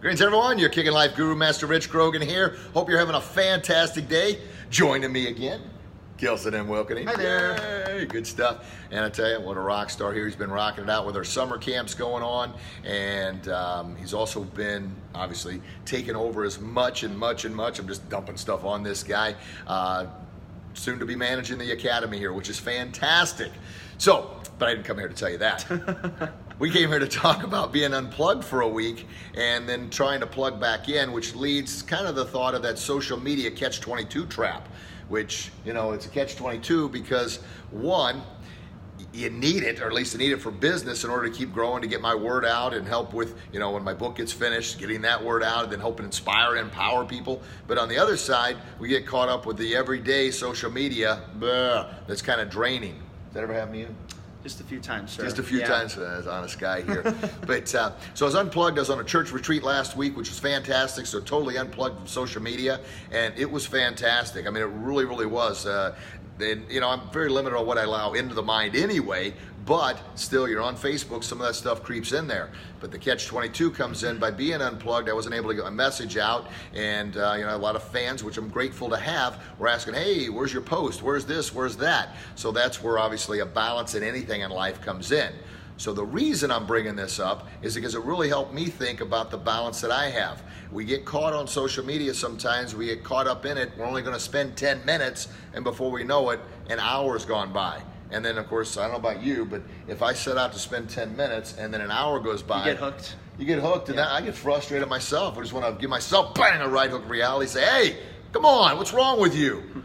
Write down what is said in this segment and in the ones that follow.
Greetings, everyone. Your Kicking Life Guru, Master Rich Grogan here. Hope you're having a fantastic day. Joining me again, Kelson and Wilkening. Hi there. Yay, good stuff. And I tell you, what a rock star here. He's been rocking it out with our summer camps going on. And he's also been, obviously, taking over as much. I'm just dumping stuff on this guy. Soon to be managing the academy here, which is fantastic. So, but I didn't come here to tell you that. We came here to talk about being unplugged for a week and then trying to plug back in, which leads kind of the thought of that social media catch-22 trap, which, you know, it's a catch-22 because, one, you need it, or at least I need it for business in order to keep growing, to get my word out and help with, you know, when my book gets finished, getting that word out and then helping inspire and empower people. But on the other side, we get caught up with the everyday social media that's kind of draining. Does that ever happen to you? Just a few times, sir. Just a few times, as honest guy here. But so I was unplugged. I was on a church retreat last week, which was fantastic. So totally unplugged from social media, and it was fantastic. I mean, it really, really was. And, you know, I'm very limited on what I allow into the mind anyway, but still, you're on Facebook, some of that stuff creeps in there. But the catch-22 comes in by being unplugged. I wasn't able to get my message out, and you know, a lot of fans, which I'm grateful to have, were asking, hey, where's your post? Where's this? Where's that? So that's where obviously a balance in anything in life comes in. So the reason I'm bringing this up is because it really helped me think about the balance that I have. We get caught on social media sometimes, we get caught up in it, we're only gonna spend 10 minutes, and before we know it, an hour's gone by. And then, of course, I don't know about you, but if I set out to spend 10 minutes and then an hour goes by, you get hooked. You get hooked, and I get frustrated myself. I just want to give myself, bang, a right hook of reality, say, hey, come on, what's wrong with you?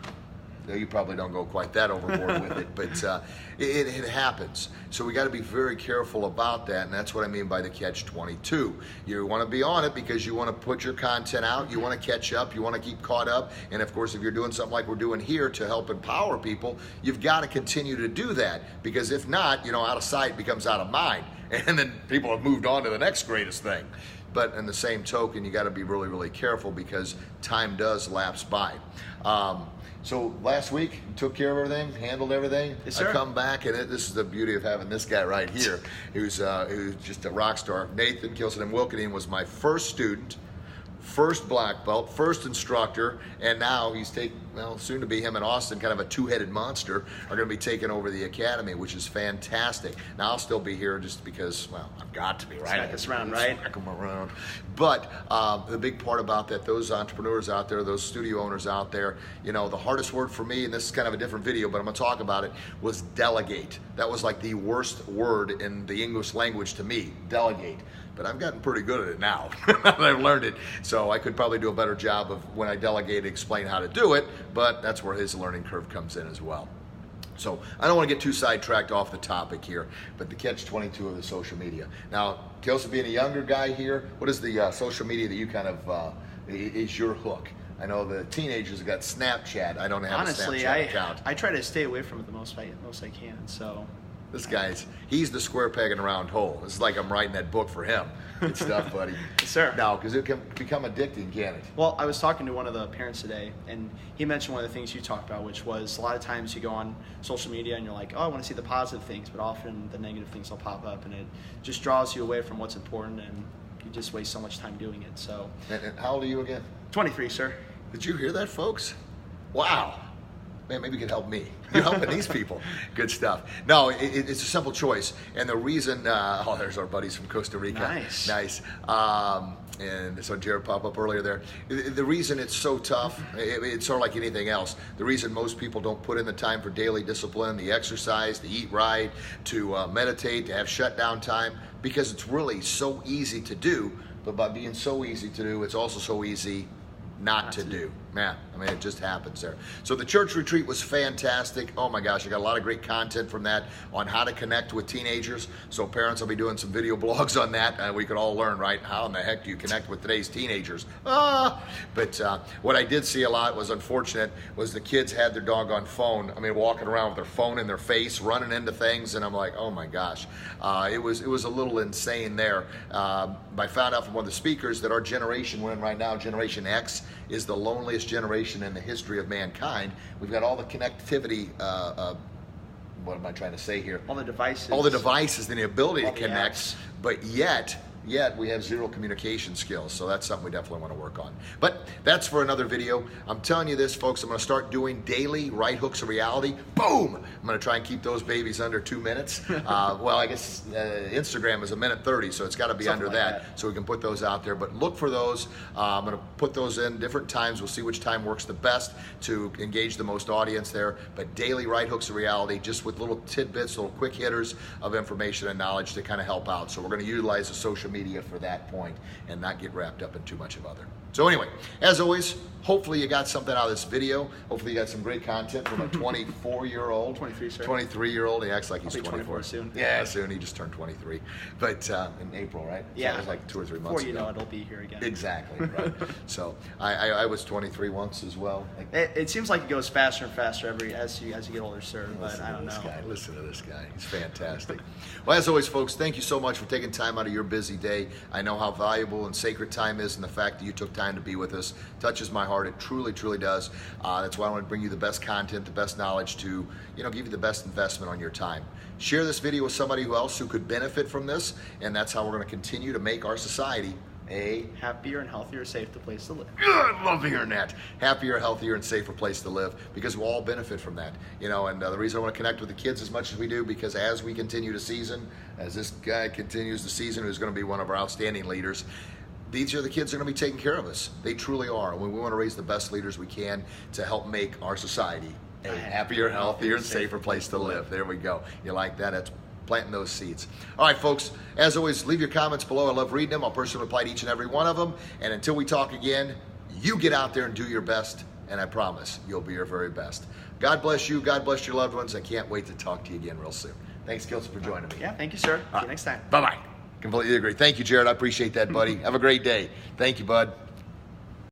You probably don't go quite that overboard with it, but it happens. So we got to be very careful about that, and that's what I mean by the catch-22. You want to be on it because you want to put your content out, you want to catch up, you want to keep caught up, and of course, if you're doing something like we're doing here to help empower people, you've got to continue to do that, because if not, you know, out of sight becomes out of mind, and then people have moved on to the next greatest thing. But in the same token, you got to be really, really careful because time does lapse by. So last week, you took care of everything, handled everything. Yes, sir. I come back, and this is the beauty of having this guy right here, who's just a rock star. Nathan Kelson and Wilkening was my first student, first black belt, first instructor, and now he's soon to be him and Austin, kind of a two-headed monster, are going to be taking over the academy, which is fantastic. Now I'll still be here just because, well, I've got to be, right? Smack us around, right? Smack them around. But the big part about that, those entrepreneurs out there, those studio owners out there, you know, the hardest word for me, and this is kind of a different video, but I'm going to talk about it, was delegate. That was like the worst word in the English language to me, delegate. But I've gotten pretty good at it now. I've learned it. So I could probably do a better job of, when I delegate, explain how to do it, but that's where his learning curve comes in as well. So I don't want to get too sidetracked off the topic here, but the catch-22 of the social media. Now, Kelson, being a younger guy here, what is the social media that you kind of, is your hook? I know the teenagers have got Snapchat. I don't have a Snapchat account. I try to stay away from it the most I can, so. This he's the square peg in a round hole. It's like I'm writing that book for him. Good stuff, buddy. Yes, sir. No, because it can become addicting, can't it? Well, I was talking to one of the parents today, and he mentioned one of the things you talked about, which was a lot of times you go on social media and you're like, oh, I want to see the positive things, but often the negative things will pop up, and it just draws you away from what's important, and you just waste so much time doing it. So. And how old are you again? 23, sir. Did you hear that, folks? Wow. Man, maybe you can help me. You're helping these people. Good stuff. No, it's a simple choice. And the reason, there's our buddies from Costa Rica. Nice. And so Jared popped up earlier there. The reason it's so tough, it's sort of like anything else. The reason most people don't put in the time for daily discipline, the exercise, to eat right, to meditate, to have shutdown time, because it's really so easy to do. But by being so easy to do, it's also so easy not to do. Man, I mean, it just happens there. So the church retreat was fantastic. Oh my gosh, I got a lot of great content from that on how to connect with teenagers. So parents, I'll be doing some video blogs on that. We could all learn, right? How in the heck do you connect with today's teenagers? But what I did see a lot was unfortunate was the kids had their doggone phone. I mean, walking around with their phone in their face, running into things, and I'm like, oh my gosh. It was a little insane there. I found out from one of the speakers that our generation we're in right now, Generation X, is the loneliest generation in the history of mankind. We've got all the connectivity, what am I trying to say here? All the devices. All the devices and the ability to connect, apps. but yet yet we have zero communication skills. So that's something we definitely want to work on. But that's for another video. I'm telling you this, folks, I'm going to start doing daily right hooks of reality. Boom! I'm going to try and keep those babies under 2 minutes. Well, I guess Instagram is 1:30, so it's got to be Something under like that, so we can put those out there. But look for those. I'm going to put those in different times. We'll see which time works the best to engage the most audience there. But daily right hooks of reality, just with little tidbits, little quick hitters of information and knowledge to kind of help out. So we're going to utilize the social media for that point and not get wrapped up in too much of other. So anyway, as always, hopefully you got something out of this video. Hopefully you got some great content from a 24-year-old. 23, sir. 23-year-old. He acts like he's I'll be 24 soon. Yeah, soon. He just turned 23. But in April, right? Yeah. So it was like 2 or 3 months Before you ago. know it, it'll be here again. Exactly, right. So I was 23 once as well. It seems like it goes faster and faster as you get older, sir. But Listen I don't to this know. guy. Listen to this guy. He's fantastic. Well, as always, folks, thank you so much for taking time out of your busy day. I know how valuable and sacred time is, and the fact that you took time to be with us touches my heart. It truly, truly does. That's why I want to bring you the best content, the best knowledge to, give you the best investment on your time. Share this video with somebody else who could benefit from this, and that's how we're going to continue to make our society a happier and healthier, safer place to live. I love hearing that. Happier, healthier, and safer place to live, because we'll all benefit from that. And the reason I want to connect with the kids as much as we do, because as we continue to season, as this guy continues the season, who's going to be one of our outstanding leaders, these are the kids that are going to be taking care of us. They truly are. We want to raise the best leaders we can to help make our society a happier, healthier, and safer place to live. There we go. You like that? That's planting those seeds. All right, folks, as always, leave your comments below. I love reading them. I'll personally reply to each and every one of them. And until we talk again, you get out there and do your best, and I promise you'll be your very best. God bless you. God bless your loved ones. I can't wait to talk to you again real soon. Thanks, Kilson, for joining me. Yeah, thank you, sir. See you next time. Bye-bye. Completely agree. Thank you, Jared. I appreciate that, buddy. Have a great day. Thank you, bud.